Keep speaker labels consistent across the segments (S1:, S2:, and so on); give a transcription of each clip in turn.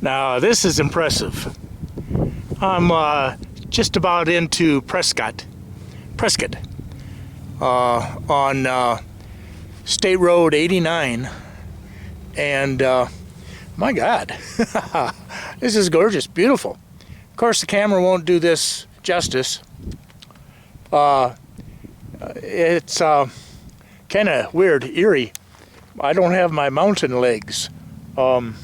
S1: Now this is impressive. I'm just about into Prescott, on State Road 89, and my God, this is gorgeous, beautiful. Of course, the camera won't do this justice. It's kind of weird, eerie. I don't have my mountain legs. I'm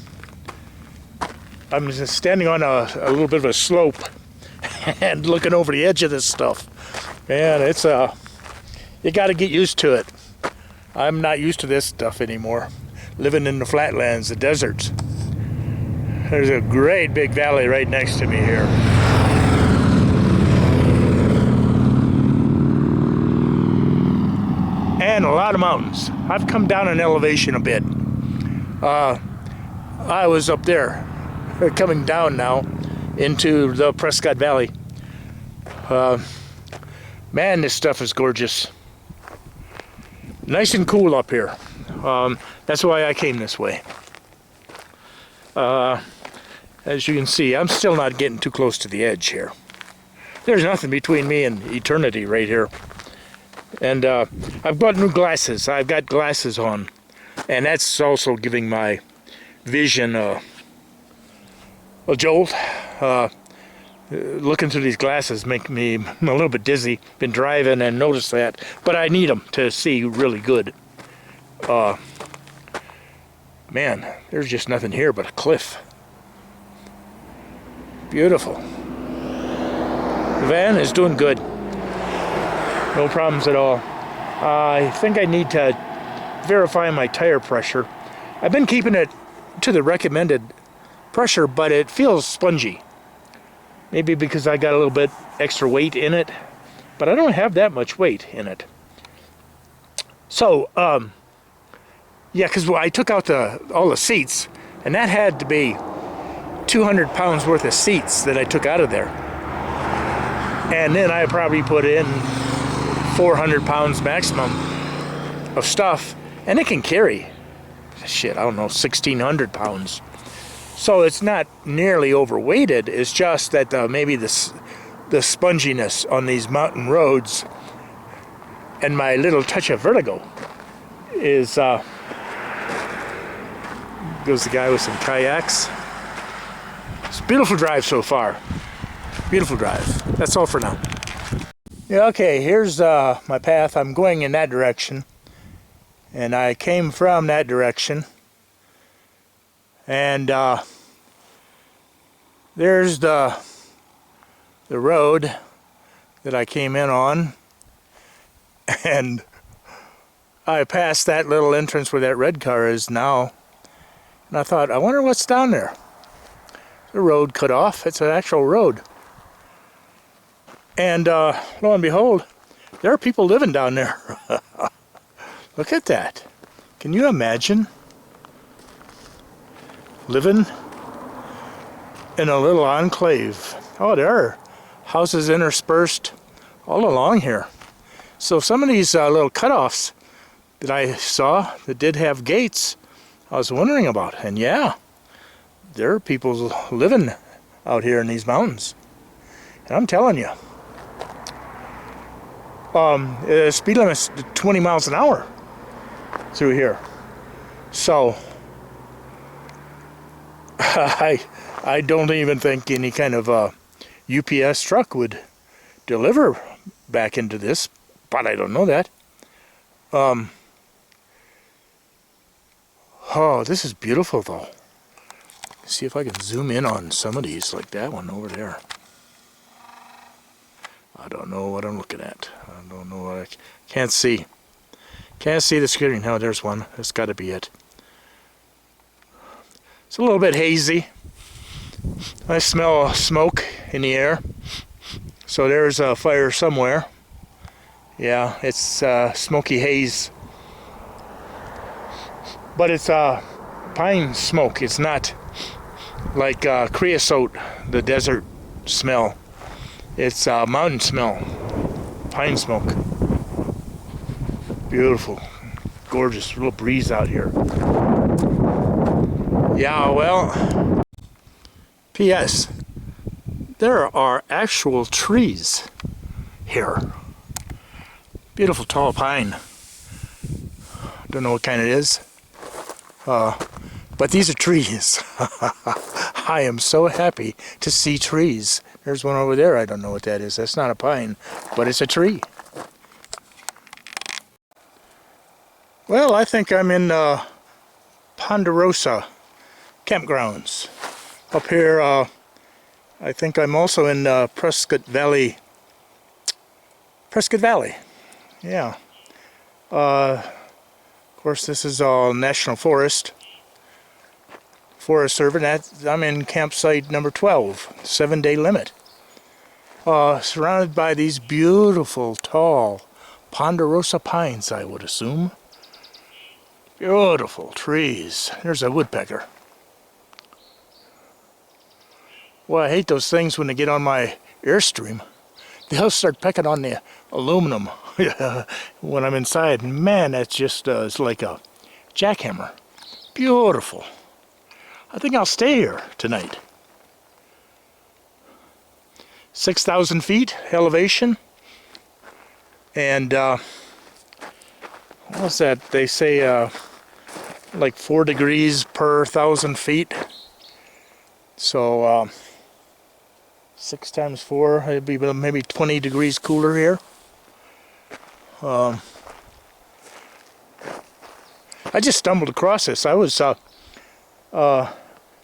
S1: just standing on a little bit of a slope and looking over the edge of this stuff. Man, it's you got to get used to it. I'm not used to this stuff anymore. Living in the flatlands, the deserts. There's a great big valley right next to me here. And a lot of mountains. I've come down in elevation a bit. I was up there, coming down now into the Prescott Valley. Man, this stuff is gorgeous. Nice and cool up here. That's why I came this way. As you can see, I'm still not getting too close to the edge here. There's nothing between me and eternity right here. And I've got new glasses. I've got glasses on. And that's also giving my vision a jolt. Looking through these glasses make me a little bit dizzy. Been driving and noticed that. But I need them to see really good. Man, there's just nothing here but a cliff. Beautiful. The van is doing good. No problems at all. I think I need to verify my tire pressure. I've been keeping it to the recommended pressure, but it feels spongy. Maybe because I got a little bit extra weight in it, but I don't have that much weight in it. So, yeah, because I took out all the seats, and that had to be 200 pounds worth of seats that I took out of there. And then I probably put in 400 pounds maximum of stuff, and it can carry, shit, I don't know, 1,600 pounds. So it's not nearly overweighted. It's just that maybe the sponginess on these mountain roads and my little touch of vertigo is goes the guy with some kayaks. It's a beautiful drive so far. Beautiful drive. That's all for now. Yeah, okay, here's my path. I'm going in that direction. And I came from that direction. And there's the road that I came in on. And I passed that little entrance where that red car is now. And I thought, I wonder what's down there. The road cut off. It's an actual road. And lo and behold, there are people living down there. Look at that. Can you imagine living in a little enclave? Oh, there are houses interspersed all along here. So some of these little cutoffs that I saw that did have gates, I was wondering about. And yeah, there are people living out here in these mountains. And I'm telling you, speed limit's 20 miles an hour through here. So I don't even think any kind of UPS truck would deliver back into this, but I don't know that. Oh, this is beautiful though. Let's see if I can zoom in on some of these, like that one over there. I don't know what I'm looking at. I don't know what I can't see. Can't see the screen. No, there's one. That's got to be it. It's a little bit hazy. I smell smoke in the air. So there's a fire somewhere. Yeah, it's smoky haze. But it's pine smoke. It's not like creosote, the desert smell. It's mountain smell, pine smoke. Beautiful, gorgeous, little breeze out here. Yeah, well, P.S. There are actual trees here. Beautiful tall pine. Don't know what kind it is. But these are trees. I am so happy to see trees. There's one over there. I don't know what that is. That's not a pine, but it's a tree. Well, I think I'm in Ponderosa campgrounds. Up here, I think I'm also in Prescott Valley. Prescott Valley, yeah. Of course, this is all National Forest Service. I'm in campsite number 12, 7-day limit. Surrounded by these beautiful, tall Ponderosa pines, I would assume. Beautiful trees. There's a woodpecker. Well, I hate those things when they get on my airstream. They'll start pecking on the aluminum when I'm inside. Man, that's just it's like a jackhammer. Beautiful. I think I'll stay here tonight. 6,000 feet elevation. And what's that? They say like 4 degrees per 1,000 feet. So 6 times 4, it'd be maybe 20 degrees cooler here. I just stumbled across this. I was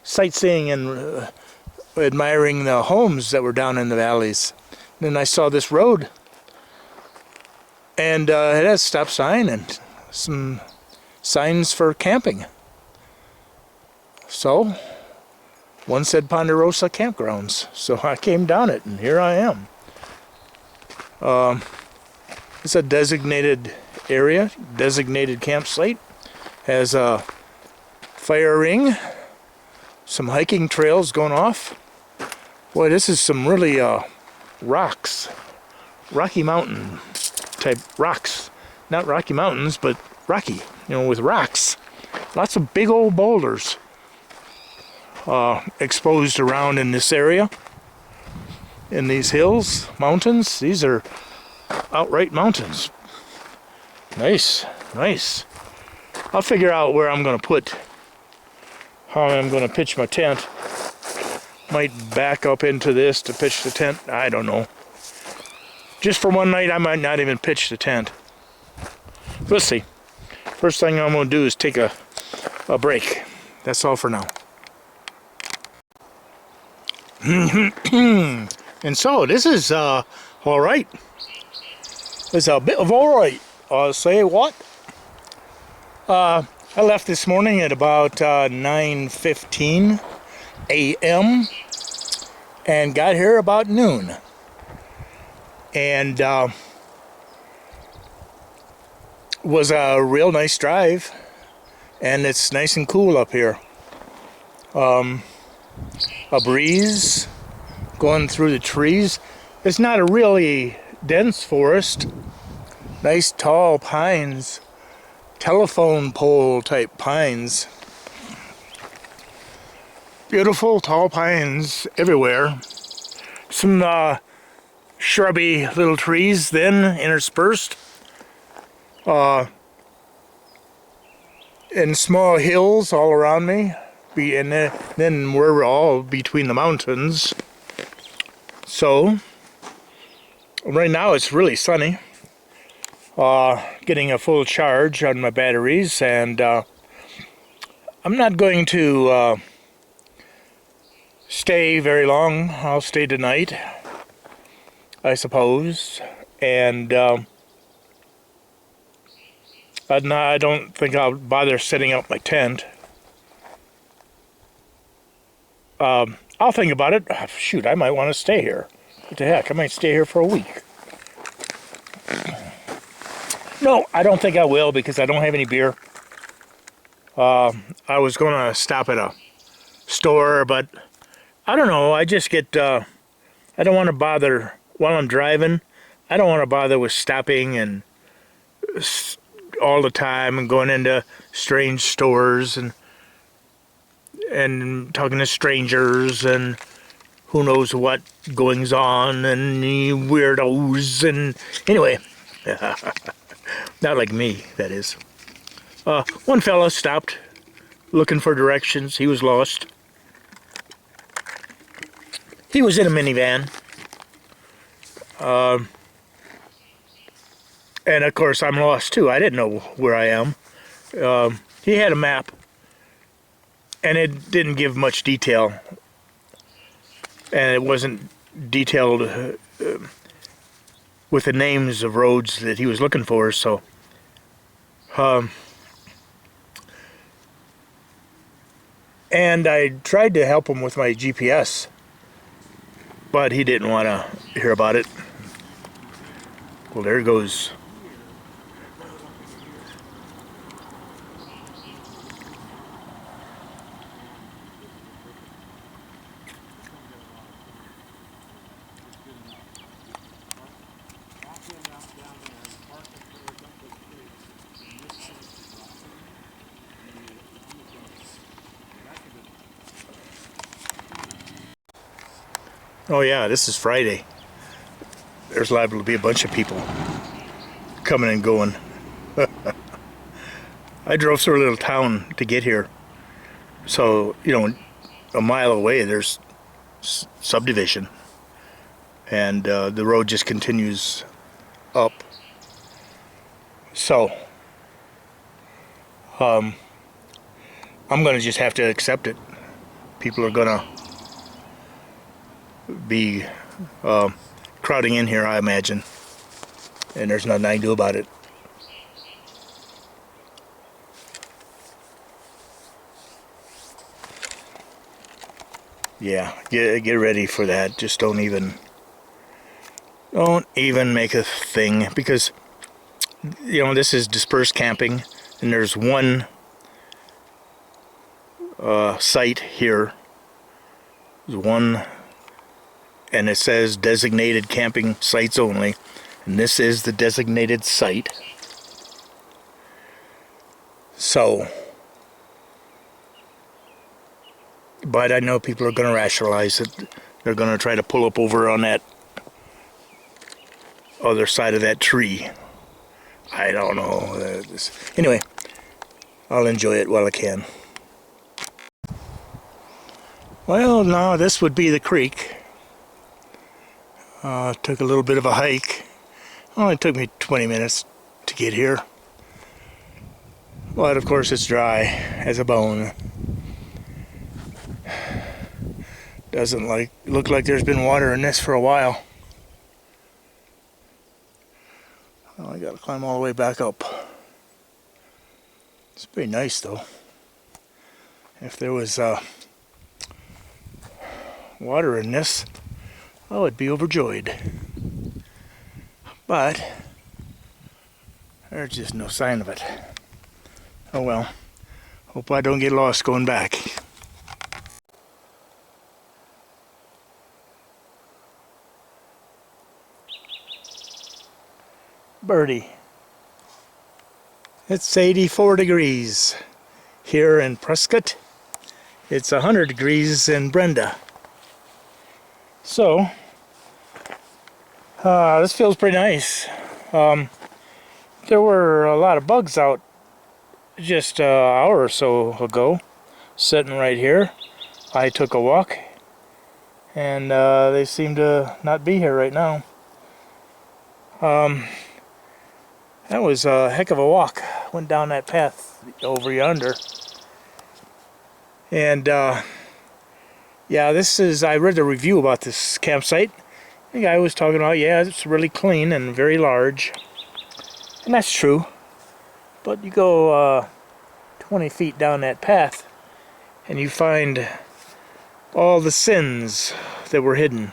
S1: sightseeing and admiring the homes that were down in the valleys. And then I saw this road, and it has a stop sign and some signs for camping. So one said Ponderosa Campgrounds, so I came down it, and here I am. It's a designated area, designated campsite. Has a fire ring, some hiking trails going off. Boy, this is some really rocks, Rocky Mountain type rocks. Not Rocky Mountains, but rocky, with rocks. Lots of big old boulders exposed around in this area. In these hills, mountains, these are outright mountains. Nice, nice. I'll figure out where I'm going to put, how I'm going to pitch my tent. Might back up into this to pitch the tent. I don't know. Just for one night, I might not even pitch the tent. We'll see. First thing I'm going to do is take a break. That's all for now. And so, this is all right. It's a bit of all right. I'll say what? I left this morning at about 9:15 a.m. and got here about noon. And was a real nice drive, and it's nice and cool up here. A breeze going through the trees. It's not a really dense forest. Nice tall pines, telephone pole type pines. Beautiful tall pines everywhere. Some shrubby little trees then interspersed. And small hills all around me. And then we're all between the mountains. So, right now it's really sunny. Getting a full charge on my batteries, and I'm not going to stay very long. I'll stay tonight, I suppose, and I don't think I'll bother setting up my tent. I'll think about it. Shoot, I might want to stay here. What the heck, I might stay here for a week. No, I don't think I will, because I don't have any beer. I was going to stop at a store, but I don't know. I just get, I don't want to bother while I'm driving. I don't want to bother with stopping and all the time and going into strange stores. And and talking to strangers and who knows what goings on and weirdos. And anyway, not like me, that is. One fella stopped looking for directions. He was lost. He was in a minivan. And of course I'm lost too. I didn't know where I am. He had a map, and it didn't give much detail, and it wasn't detailed with the names of roads that he was looking for. So and I tried to help him with my GPS, but he didn't want to hear about it. Well, there goes. Oh yeah, this is Friday. There's liable to be a bunch of people coming and going. I drove through a little town to get here. So, you know, a mile away there's subdivision. And the road just continues up. So, I'm going to just have to accept it. People are going to be crowding in here, I imagine, and there's nothing I can do about it. Yeah, get ready for that. Just don't even make a thing, because you know this is dispersed camping, and there's one site here. There's one. And it says designated camping sites only, and this is the designated site. So, but I know people are going to rationalize it. They're going to try to pull up over on that other side of that tree. I don't know. Anyway, I'll enjoy it while I can. Well, now this would be the creek. Took a little bit of a hike. Only took me 20 minutes to get here. But of course it's dry as a bone. Doesn't look like there's been water in this for a while. Well, I gotta climb all the way back up. It's pretty nice though. If there was water in this, I would be overjoyed. But there's just no sign of it. Oh well. Hope I don't get lost going back. Birdie. It's 84 degrees here in Prescott. It's 100 degrees in Brenda. So, this feels pretty nice. There were a lot of bugs out just an hour or so ago, sitting right here. I took a walk, and they seem to not be here right now. That was a heck of a walk. Went down that path over yonder. And yeah, I read the review about this campsite. The guy was talking about, yeah, it's really clean and very large. And that's true. But you go 20 feet down that path, and you find all the sins that were hidden.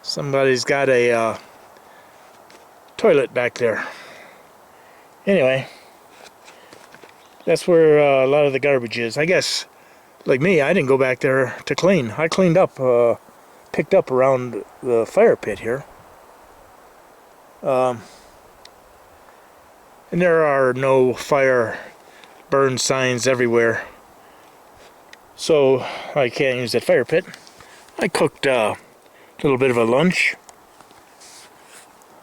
S1: Somebody's got a toilet back there. Anyway, that's where a lot of the garbage is. I guess, like me, I didn't go back there to clean. I cleaned up, picked up around the fire pit here. And there are no fire burn signs everywhere. so I can't use that fire pit. I cooked a little bit of a lunch.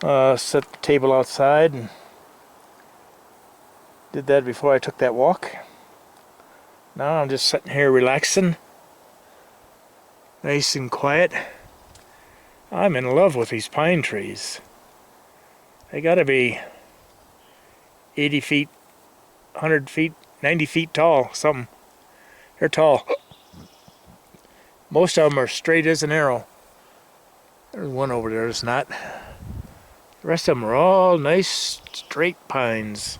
S1: Set the table outside and did that before I took that walk. Now I'm just sitting here relaxing. Nice and quiet. I'm in love with these pine trees. They gotta be 80 feet, 100 feet, 90 feet tall, something. They're tall. Most of them are straight as an arrow. There's one over there that's not. The rest of them are all nice, straight pines.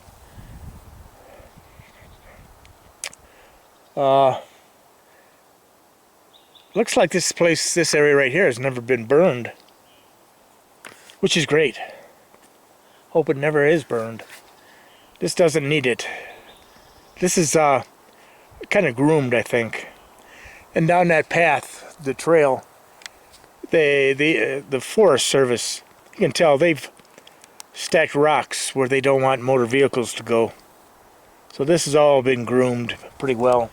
S1: Looks like this area right here has never been burned, which is great. Hope it never is burned. This doesn't need it. This is kind of groomed, I think. And down that path, the trail, the Forest Service, you can tell they've stacked rocks where they don't want motor vehicles to go. So this has all been groomed pretty well.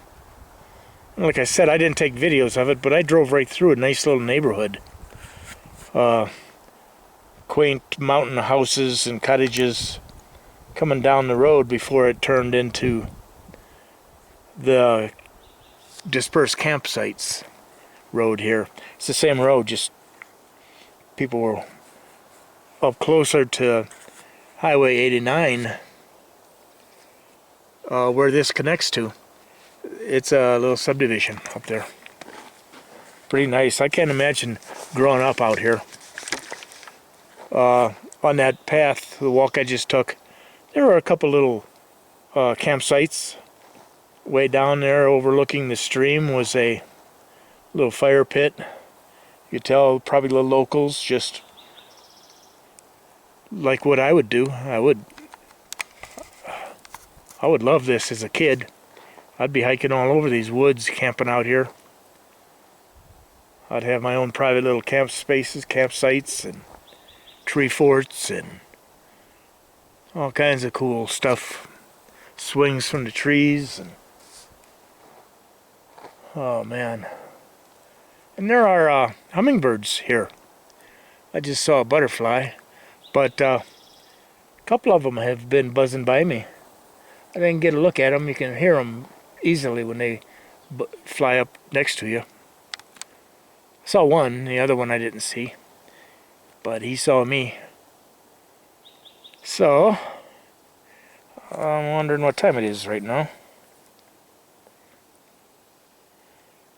S1: And like I said, I didn't take videos of it, but I drove right through a nice little neighborhood. Quaint mountain houses and cottages coming down the road before it turned into the dispersed campsites road here. It's the same road, just people were up closer to Highway 89 where this connects to. It's a little subdivision up there. Pretty nice. I can't imagine growing up out here. On that path, the walk I just took, there were a couple little campsites. Way down there overlooking the stream was a little fire pit. You could tell probably the locals, just like what I would do. I would love this as a kid. I'd be hiking all over these woods, camping out here. I'd have my own private little camp spaces, campsites, and tree forts, and all kinds of cool stuff. Swings from the trees, and oh man. And there are hummingbirds here. I just saw a butterfly, but a couple of them have been buzzing by me. I didn't get a look at them. You can hear them easily when they fly up next to you. I saw one, the other one I didn't see, but he saw me. So I'm wondering what time it is right now.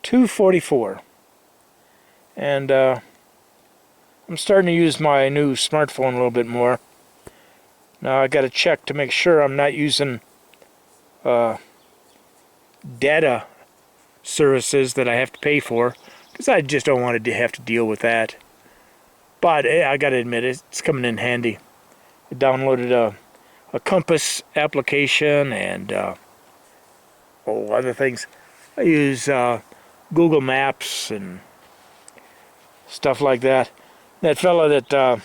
S1: 2:44, and I'm starting to use my new smartphone a little bit more. Now I got to check to make sure I'm not using data services that I have to pay for, because I just don't want to have to deal with that. But I gotta admit, it's coming in handy. I downloaded a compass application and other things. I use Google Maps and stuff like that. That fella that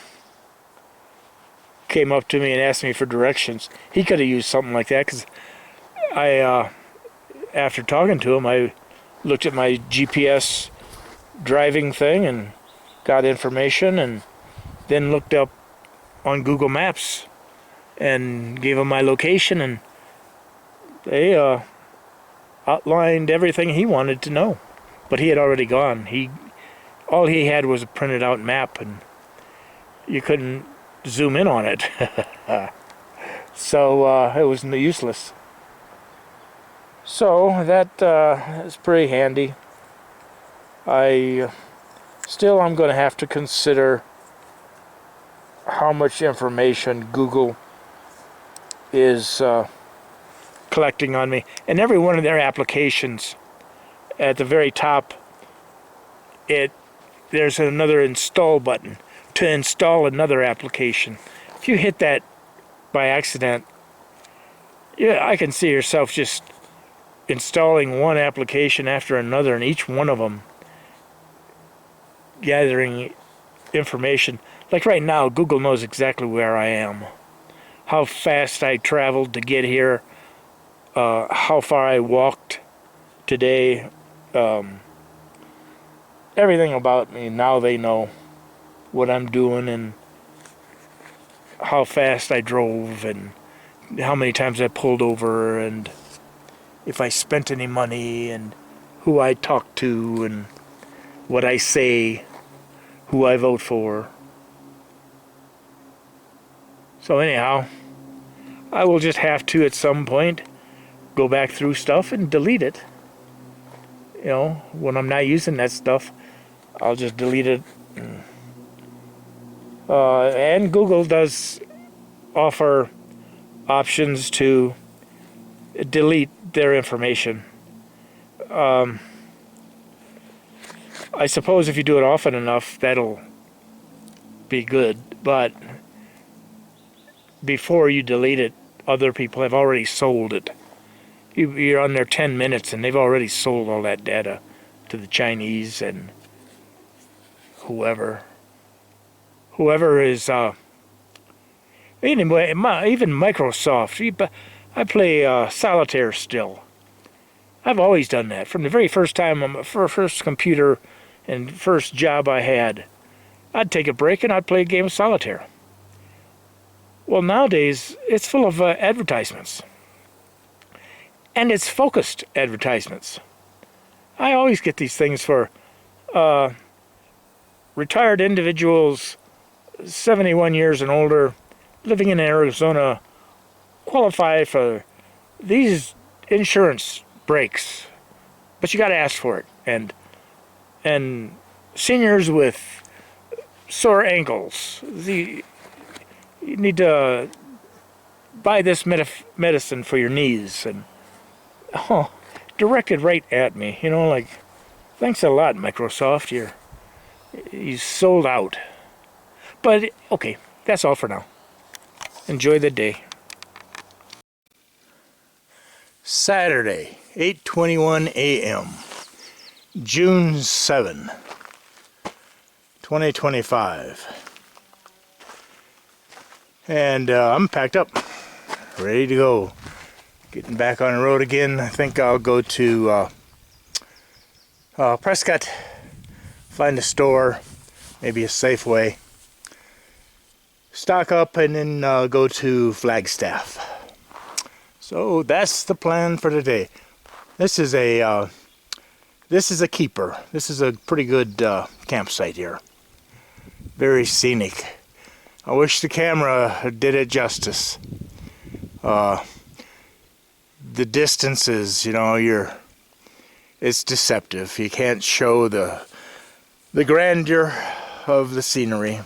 S1: came up to me and asked me for directions, he could have used something like that, because after talking to him, I looked at my GPS driving thing and got information, and then looked up on Google Maps and gave him my location, and they outlined everything he wanted to know. But he had already gone. All he had was a printed out map, and you couldn't zoom in on it. So it was useless. So that is pretty handy. I'm going to have to consider how much information Google is collecting on me. And every one of their applications, at the very top, there's another install button to install another application. If you hit that by accident, yeah, I can see yourself just installing one application after another, and each one of them gathering information. Like right now, Google knows exactly where I am, how fast I traveled to get here, how far I walked today, everything about me. Now they know what I'm doing and how fast I drove and how many times I pulled over and if I spent any money and who I talked to and what I say, who I vote for. So anyhow, I will just have to at some point go back through stuff and delete it. You know, when I'm not using that stuff, I'll just delete it. And Google does offer options to delete their information. I suppose if you do it often enough, that'll be good. But before you delete it, other people have already sold it. You're on there 10 minutes and they've already sold all that data to the Chinese and whoever is even Microsoft. I play solitaire still. I've always done that from the very first time, first computer and first job I had. I'd take a break and I'd play a game of solitaire. Well, nowadays it's full of advertisements, and it's focused advertisements. I always get these things for retired individuals, 71 years and older, living in Arizona, qualify for these insurance breaks, but you got to ask for it. And seniors with sore ankles, you need to buy this medicine for your knees, and directed right at me. You know, like, thanks a lot, Microsoft. You sold out. But okay, that's all for now. Enjoy the day. Saturday, 8:21 a.m., June 7, 2025. And I'm packed up, ready to go. Getting back on the road again. I think I'll go to Prescott, find a store, maybe a Safeway, stock up, and then go to Flagstaff. So that's the plan for today. This is a keeper. This is a pretty good campsite here. Very scenic. I wish the camera did it justice. The distances, you know, it's deceptive. You can't show the grandeur of the scenery.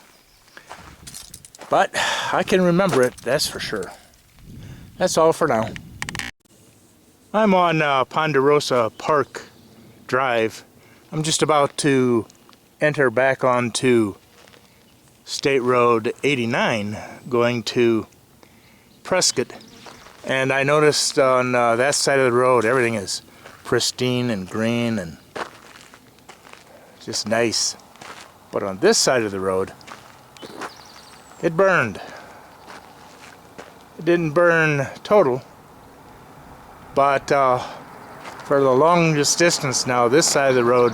S1: But I can remember it, that's for sure. That's all for now. I'm on Ponderosa Park Drive. I'm just about to enter back onto State Road 89 going to Prescott. And I noticed on that side of the road everything is pristine and green and just nice. But on this side of the road, it burned. It didn't burn total, but for the longest distance now, this side of the road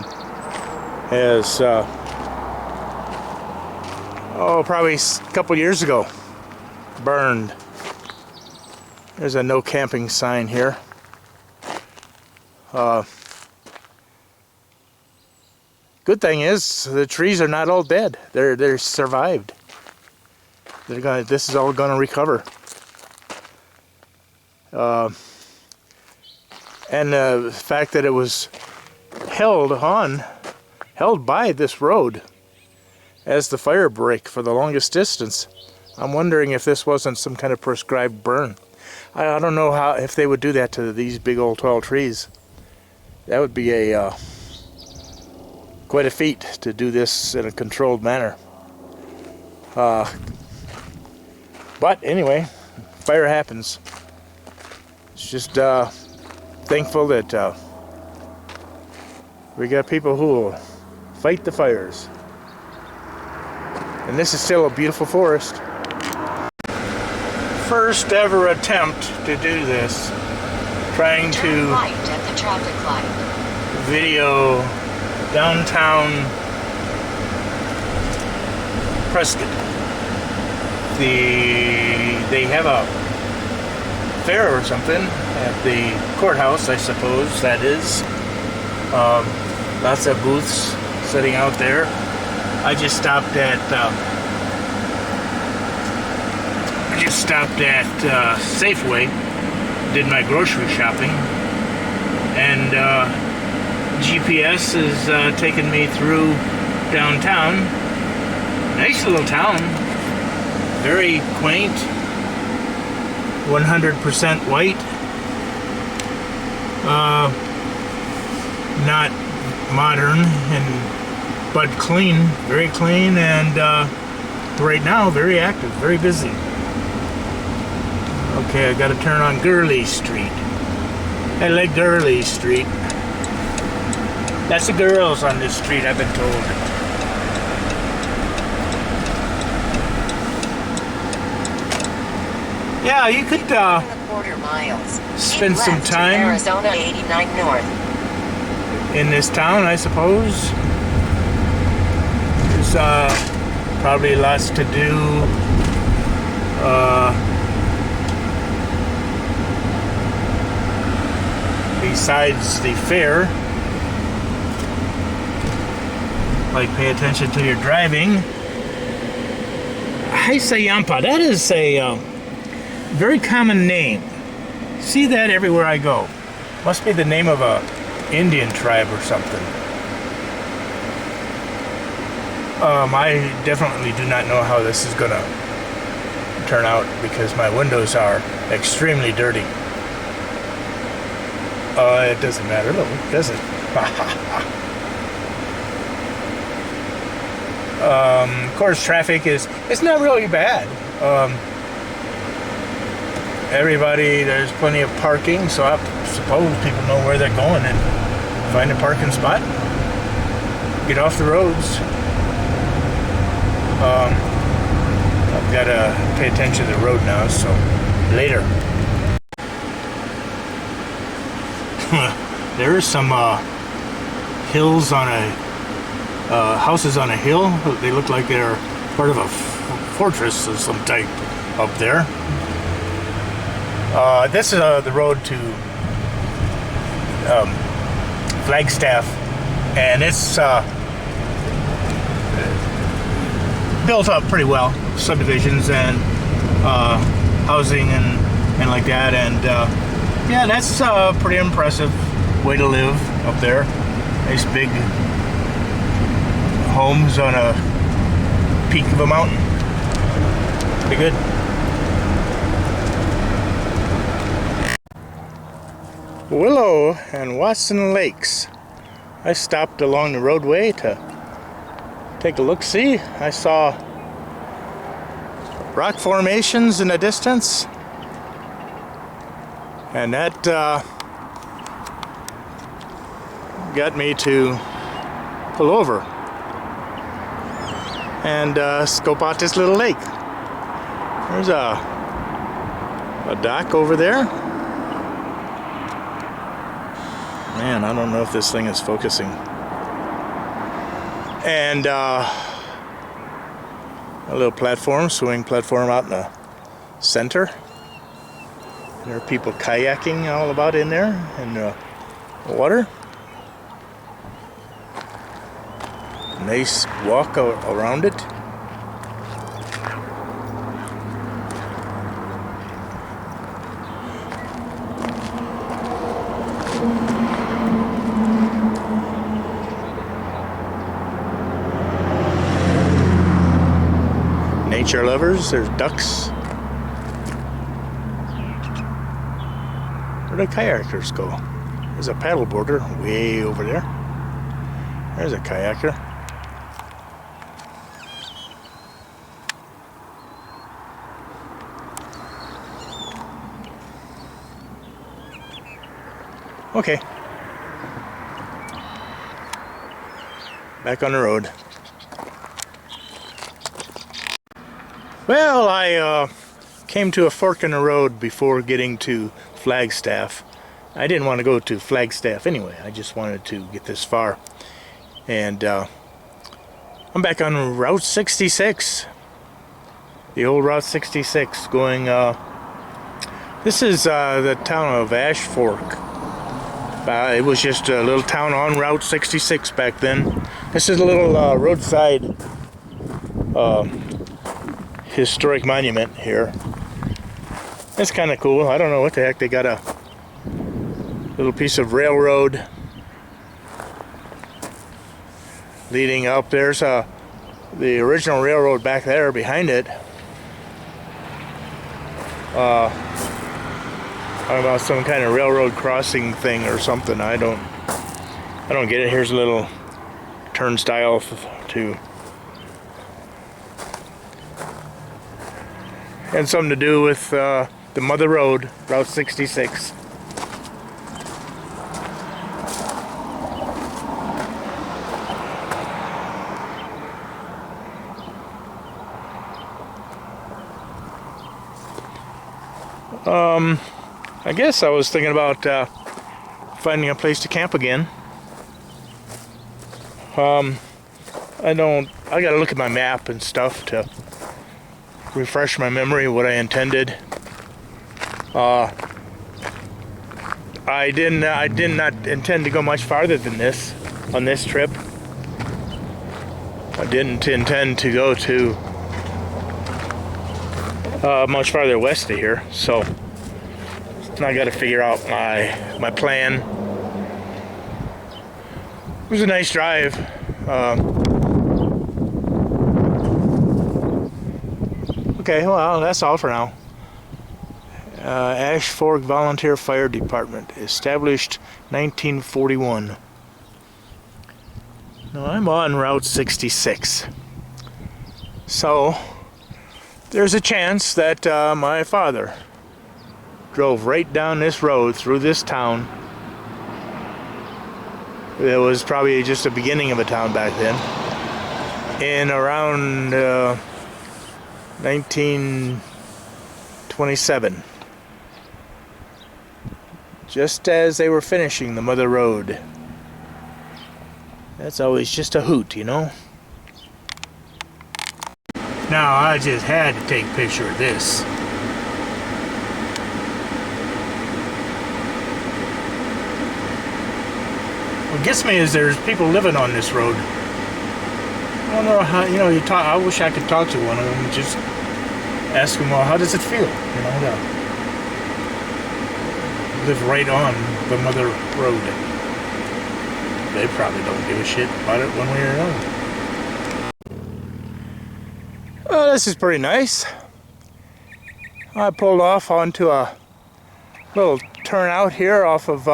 S1: has probably a couple years ago burned. There's a no camping sign here. Good thing is the trees are not all dead. They're survived. This is all gonna recover. And the fact that it was held by this road as the fire break for the longest distance. I'm wondering if this wasn't some kind of prescribed burn. I don't know if they would do that to these big old tall trees. That would be quite a feat to do this in a controlled manner. But anyway, fire happens. It's just thankful that we got people who will fight the fires. And this is still a beautiful forest. First ever attempt to do this, trying to
S2: right at the traffic light.
S1: video downtown Prescott. They have a fair or something at the courthouse, I suppose that is. Lots of booths sitting out there. I just stopped at Safeway, did my grocery shopping, and GPS is taking me through downtown. Nice little town, very quaint, 100% white, not modern, but clean, very clean, and right now very active, very busy. Okay, I got to turn on Gurley Street. I like Gurley Street. That's the girls on this street, I've been told. Yeah, you could spend some time
S2: Arizona 89 north.
S1: in this town, I suppose. There's probably lots to do. Besides the fair, like pay attention to your driving. Haisayampa, that is a very common name. See that everywhere I go. Must be the name of a Indian tribe or something. I definitely do not know how this is gonna turn out because my windows are extremely dirty. It doesn't matter though, does it? Of course, traffic it's not really bad. There's plenty of parking, so I suppose people know where they're going and find a parking spot, get off the roads. I've got to pay attention to the road now, so later. There are some hills on houses on a hill. They look like they're part of a fortress of some type up there. This is the road to Flagstaff, and it's built up pretty well, subdivisions and housing and like that, and yeah, that's a pretty impressive way to live up there. Nice big homes on a peak of a mountain. Pretty good. Willow and Watson Lakes. I stopped along the roadway to take a look-see. I saw rock formations in the distance, and that got me to pull over and scope out this little lake. There's a dock over there. Man, I don't know if this thing is focusing. And a little platform, swing platform out in the center. There are people kayaking all about in there in the water. Nice walk around it. Nature lovers, there's ducks. Where do kayakers go? There's a paddleboarder way over there. There's a kayaker. Okay. Back on the road. Well, I came to a fork in the road before getting to Flagstaff, I didn't want to go to Flagstaff anyway. I just wanted to get this far. And I'm back on Route 66. The old Route 66 going, this is the town of Ashfork. It was just a little town on Route 66 back then. This is a little roadside historic monument here. It's kind of cool. I don't know what the heck. They got a little piece of railroad leading up. There's the original railroad back there behind it. About some kind of railroad crossing thing or something. I don't get it. Here's a little turnstile to, and something to do with the Mother Road, Route 66. I guess I was thinking about finding a place to camp again. I gotta look at my map and stuff to refresh my memory of what I intended. I did not intend to go much farther than this on this trip. I didn't intend to go to much farther west of here, so I got to figure out my plan. It was a nice drive. Okay, well, that's all for now. Ashfork Volunteer Fire Department, established 1941. Now I'm on Route 66. So there's a chance that my father drove right down this road through this town. It was probably just the beginning of a town back then. In around 1927. Just as they were finishing the Mother Road. That's always just a hoot, you know? Now, I just had to take a picture of this. What gets me is there's people living on this road. I don't know how, you know, I wish I could talk to one of them and just ask them, well, how does it feel, you know, to live right on the Mother Road. They probably don't give a shit about it one way or another. Oh, this is pretty nice. I pulled off onto a little turnout here off of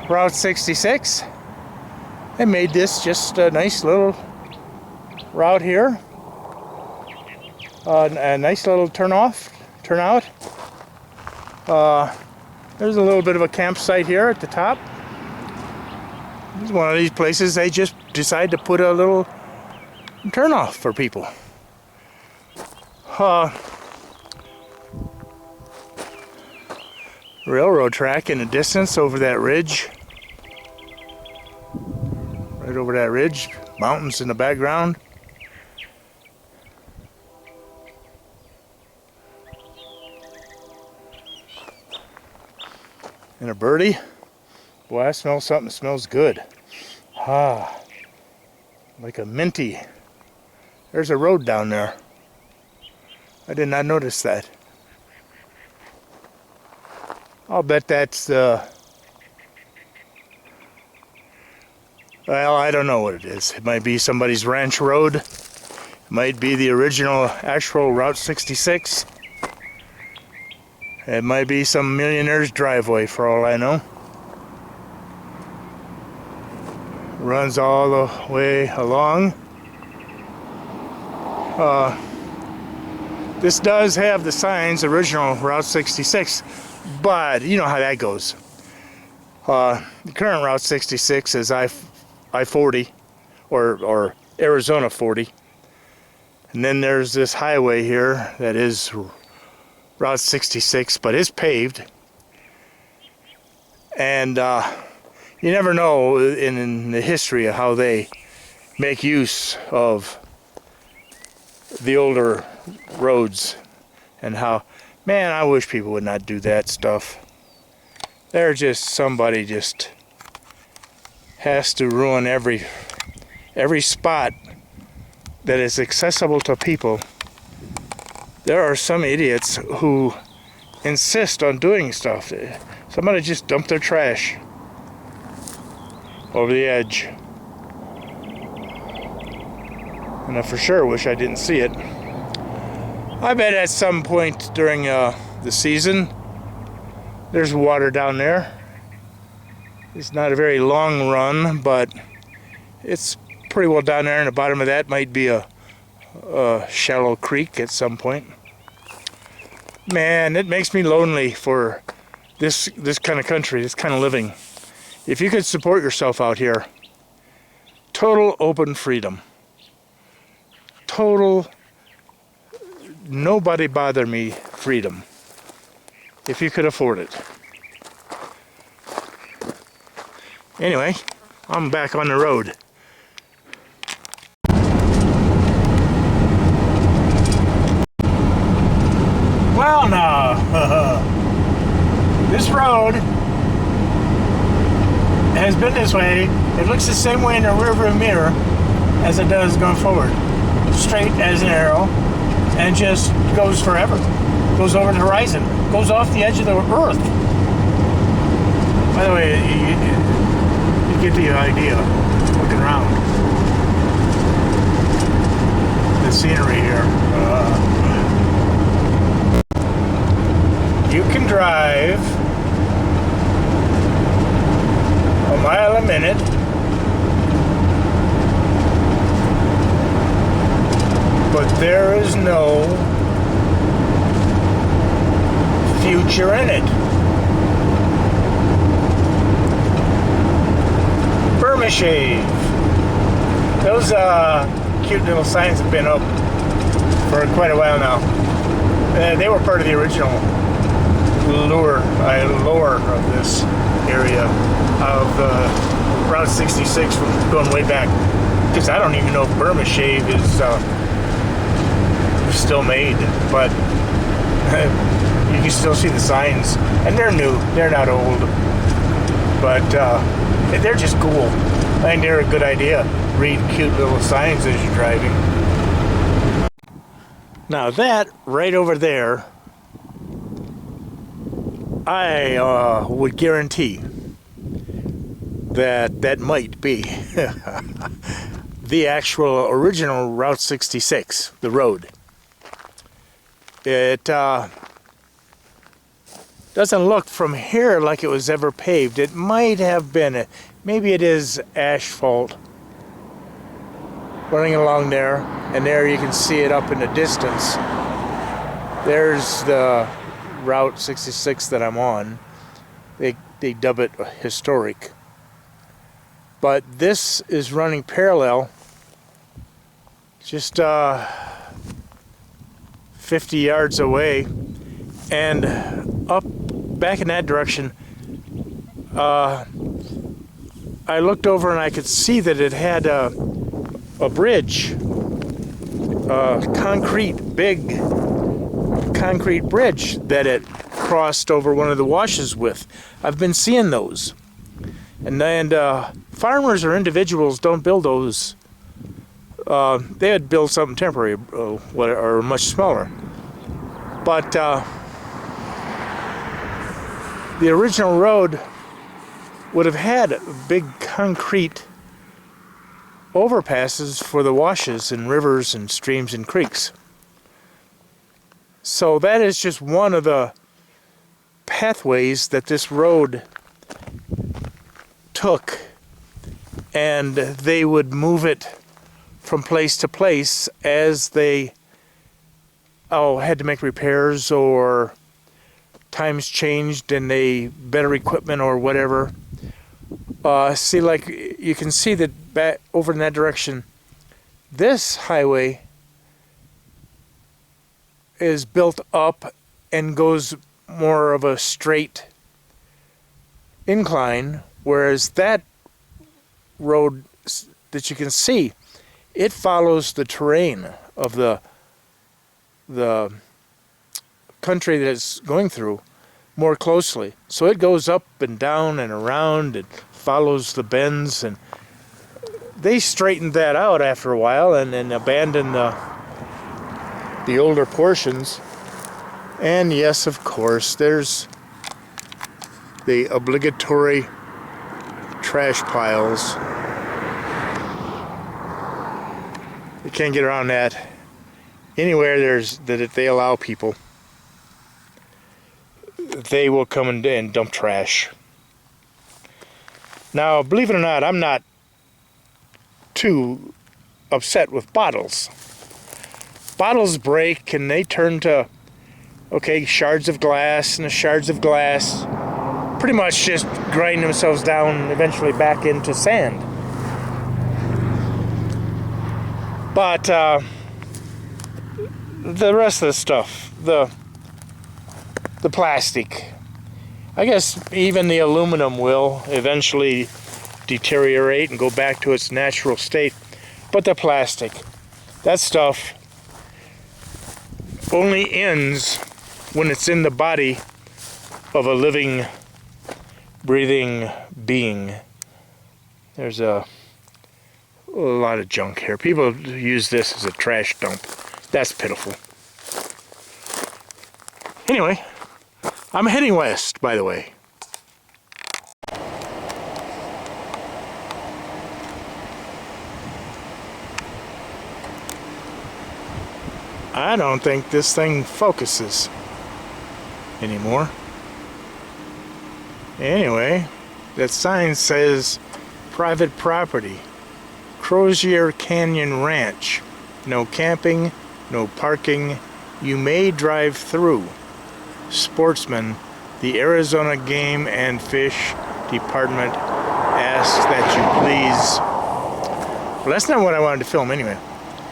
S1: Route 66. They made this just a nice little route here. A nice little turnout. There's a little bit of a campsite here at the top. This is one of these places they just decide to put a little turnoff for people. Railroad track in the distance over that ridge. Right over that ridge. Mountains in the background. And a birdie. Boy, I smell something that smells good. Like a minty. There's a road down there. I did not notice that. I'll bet that's well, I don't know what it is. It might be somebody's ranch road. It might be the original actual Route 66. It might be some millionaire's driveway for all I know. Runs all the way along. This does have the signs, original Route 66, but you know how that goes. The current Route 66 is I-40 or Arizona 40. And then there's this highway here that is Route 66, but it's paved. And you never know in the history of how they make use of the older roads and how, man, I wish people would not do that stuff. They're just, somebody just has to ruin every spot that is accessible to people. There are some idiots who insist on doing stuff. Somebody just dumped their trash over the edge. And I for sure wish I didn't see it. I bet at some point during the season, there's water down there. It's not a very long run, but it's pretty well down there, and the bottom of that might be a shallow creek at some point. Man, it makes me lonely for this kind of country, this kind of living. If you could support yourself out here, total open freedom. Total, nobody bother me freedom. If you could afford it. Anyway, I'm back on the road. Well now, this road has been this way. It looks the same way in the rearview mirror as it does going forward. Straight as an arrow, and just goes forever. Goes over the horizon. Goes off the edge of the earth. By the way, you get the idea looking around. The scenery here. You can drive a mile a minute but there is no future in it. Burma shave. Those cute little signs have been up for quite a while now. They were part of the original lore of this area of Route 66 from going way back. Because I don't even know if Burma shave is still made, but you can still see the signs, and they're new. They're not old, but they're just cool. I think they're a good idea. Read cute little signs as you're driving. Now that right over there, I would guarantee that might be the actual original Route 66, the road. It doesn't look from here like it was ever paved. It might have been. Maybe it is asphalt running along there, and there you can see it up in the distance. There's the Route 66 that I'm on. They dub it historic. But this is running parallel, just 50 yards away, and up back in that direction. I looked over and I could see that it had a bridge, big concrete bridge that it crossed over one of the washes with. I've been seeing those, and farmers or individuals don't build those. They would build something temporary or much smaller. But the original road would have had big concrete overpasses for the washes and rivers and streams and creeks. So that is just one of the pathways that this road took, and they would move it from place to place as they had to make repairs or times changed and they better equipment or whatever. See, like you can see that back over in that direction, this highway is built up and goes more of a straight incline, whereas that road that you can see, it follows the terrain of the country that it's going through more closely. So it goes up and down and around and follows the bends, and they straightened that out after a while and then abandoned the older portions. And yes, of course, there's the obligatory trash piles. You can't get around that. Anywhere that they allow people, they will come and dump trash. Now, believe it or not, I'm not too upset with bottles. Bottles break and they turn to, okay, shards of glass, and the shards of glass pretty much just grind themselves down eventually back into sand. But the rest of the stuff, the plastic, I guess even the aluminum will eventually deteriorate and go back to its natural state. But the plastic, that stuff only ends when it's in the body of a living, breathing being. There's a lot of junk here. People use this as a trash dump. That's pitiful. Anyway, I'm heading west, by the way. I don't think this thing focuses anymore. Anyway, that sign says private property, Crozier Canyon Ranch. No camping, no parking. You may drive through. Sportsman, the Arizona Game and Fish Department asks that you please. Well, that's not what I wanted to film anyway.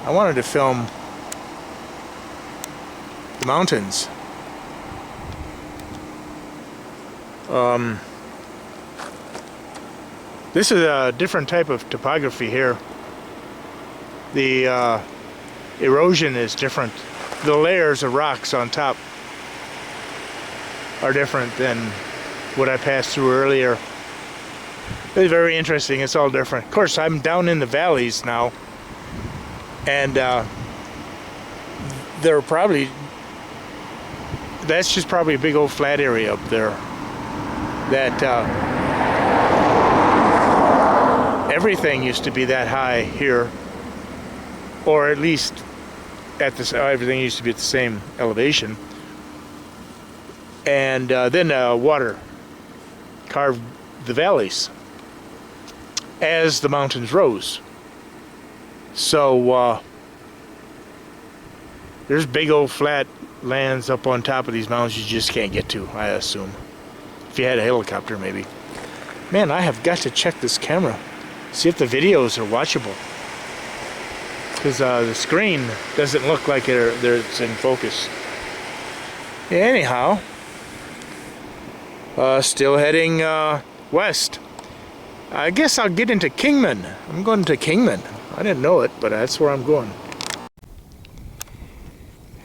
S1: I wanted to film the mountains. This is a different type of topography here. The erosion is different. The layers of rocks on top are different than what I passed through earlier. It's very interesting. It's all different. Of course, I'm down in the valleys now, and there are probably, that's just probably a big old flat area up there that everything used to be that high here, or at least at this, everything used to be at the same elevation. And then water carved the valleys as the mountains rose. So there's big old flat lands up on top of these mountains you just can't get to, I assume. If you had a helicopter, maybe. Man, I have got to check this camera, see if the videos are watchable, because the screen doesn't look like it's in focus. Anyhow, still heading west. I guess I'll get into Kingman. I'm going to Kingman. I didn't know it, but that's where I'm going.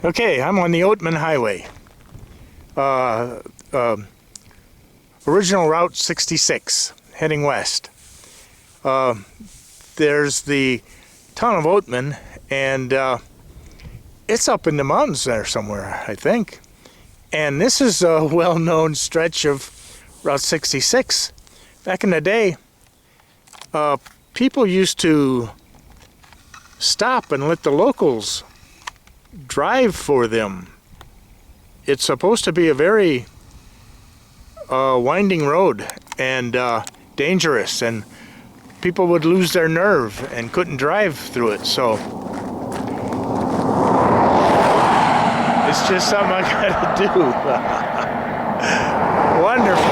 S1: Okay, I'm on the Oatman Highway. Original Route 66, heading west. There's the town of Oatman, and it's up in the mountains there somewhere, I think. And this is a well-known stretch of Route 66. Back in the day, people used to stop and let the locals drive for them. It's supposed to be a very winding road and dangerous, and people would lose their nerve and couldn't drive through it. So it's just something I gotta do. Wonderful.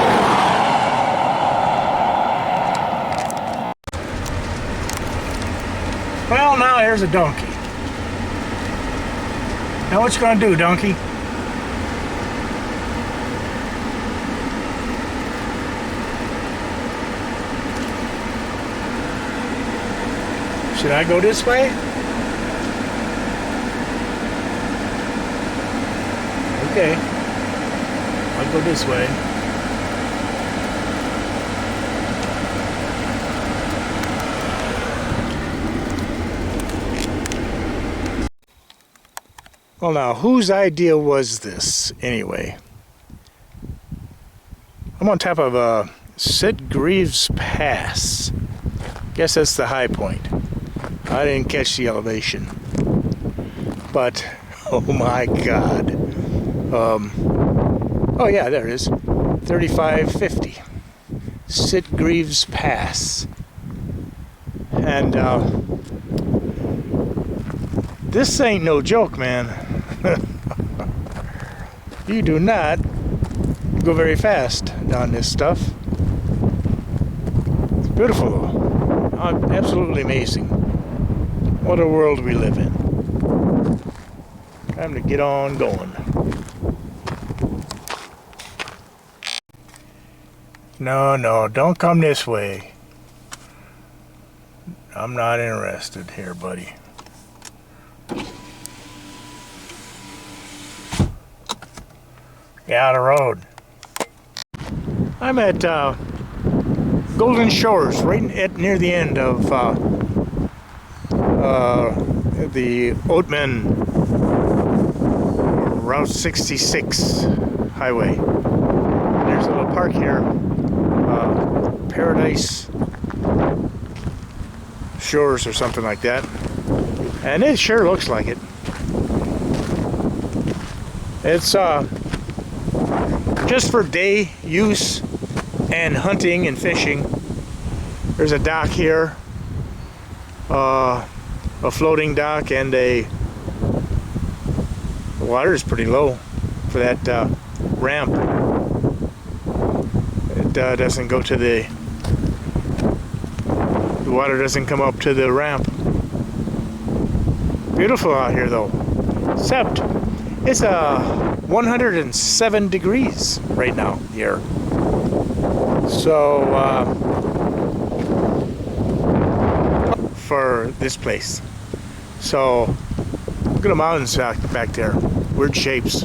S1: Well, now here's a donkey. Now what you gonna do, donkey? Should I go this way? Okay. I'll go this way. Well, now, whose idea was this, anyway? I'm on top of St. Greaves Pass. Guess that's the high point. I didn't catch the elevation. But, oh my God. Oh yeah, there it is. 3550. St. Greaves Pass. And, this ain't no joke, man. You do not go very fast down this stuff. It's beautiful though. Absolutely amazing. What a world we live in. Time to get on going. No, don't come this way. I'm not interested here, buddy. Get out of the road. I'm at Golden Shores, right near the end of the Oatman Route 66 highway. There's a little park here, Paradise Shores or something like that, and it sure looks like it. It's just for day use and hunting and fishing. There's a dock here, a floating dock, and the water is pretty low for that ramp. It doesn't go to the water doesn't come up to the ramp. Beautiful out here though, except it's 107 degrees right now here. So for this place. So look at the mountains back there. Weird shapes.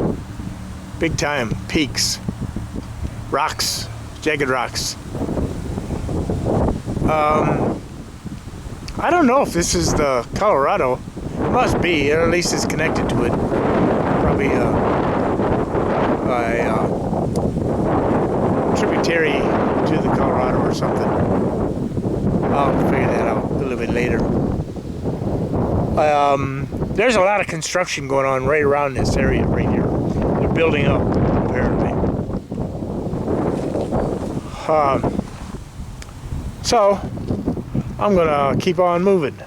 S1: Big time peaks. Rocks. Jagged rocks. I don't know if this is the Colorado. It must be, or at least it's connected to it. Probably a tributary to the Colorado or something. I'll figure that out a little bit later. There's a lot of construction going on right around this area right here. They're building up, apparently. So I'm gonna keep on moving.